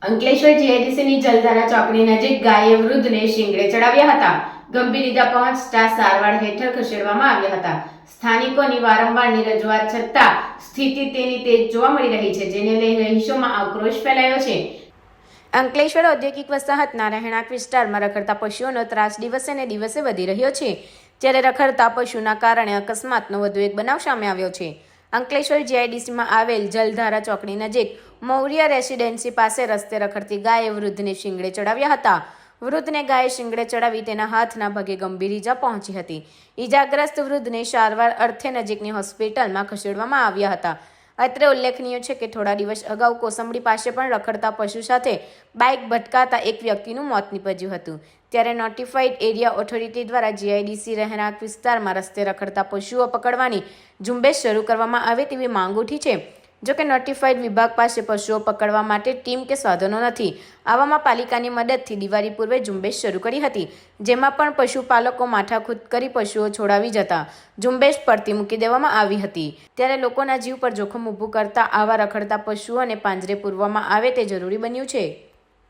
અંકલેશ્વર જીઆઈડીસીની જલધારા ચોકડી નજીક ગાયે વૃદ્ધને શિંગડે ચડાવ્યા હતા. ગંભીર ઈજા પહોંચતા સારવાર હેઠળ ખસેડવામાં આવ્યા હતા. સ્થાનિકોની વારંવારની રજૂઆત છતાં સ્થિતિ તેની તે જોવા મળી રહી છે, જેને લઈ રહીશોમાં આક્રોશ ફેલાયો છે. અંકલેશ્વર ઔદ્યોગિક વસાહતના રહેણાંક વિસ્તારમાં રખડતા પશુઓનો ત્રાસ દિવસે ને દિવસે વધી રહ્યો છે. જ્યારે રખડતા પશુના કારણે અકસ્માતનો વધુ એક બનાવ સામે આવ્યો છે. અંકલેશ્વર જીઆઈડીસીમાં આવેલ જલધારા ચોકડી નજીક મૌર્ય રેસિડેન્સી પાસે રસ્તે રખડતી ગાયે વૃદ્ધને શિંગડે ચડાવ્યા હતા. વૃદ્ધને ગાયે શિંગડે ચડાવી તેના હાથના ભાગે ગંભીર ઈજા પહોંચી હતી. ઈજાગ્રસ્ત વૃદ્ધને સારવાર અર્થે નજીકની હોસ્પિટલમાં ખસેડવામાં આવ્યા હતા. અત્રે ઉલ્લેખનીય છે કે થોડા દિવસ અગાઉ કોસંબડી પાસે પણ રખડતા પશુ સાથે બાઇક ભટકાતા એક વ્યક્તિનું મોત નીપજ્યું હતું. ત્યારે નોટિફાઈડ એરિયા ઓથોરિટી દ્વારા જીઆઈડીસી રહેણાંક વિસ્તારમાં રસ્તે રખડતા પશુઓ પકડવાની ઝુંબેશ શરૂ કરવામાં આવે તેવી માંગ ઉઠી છે. જોકે નોટિફાઈડ વિભાગ પાસે પશુઓ પકડવા માટે ટીમ કે સાધનો નથી. આવામાં પાલિકાની મદદથી દિવાળી પૂર્વે ઝુંબેશ શરૂ કરી હતી, જેમાં પણ પશુપાલકો માથાકૂટ કરી પશુઓ છોડાવી જતા ઝુંબેશ પડતી મૂકી દેવામાં આવી હતી. ત્યારે લોકોના જીવ પર જોખમ ઊભું કરતા આવા રખડતા પશુઓને પાંજરે પૂરવામાં આવે તે જરૂરી બન્યું છે.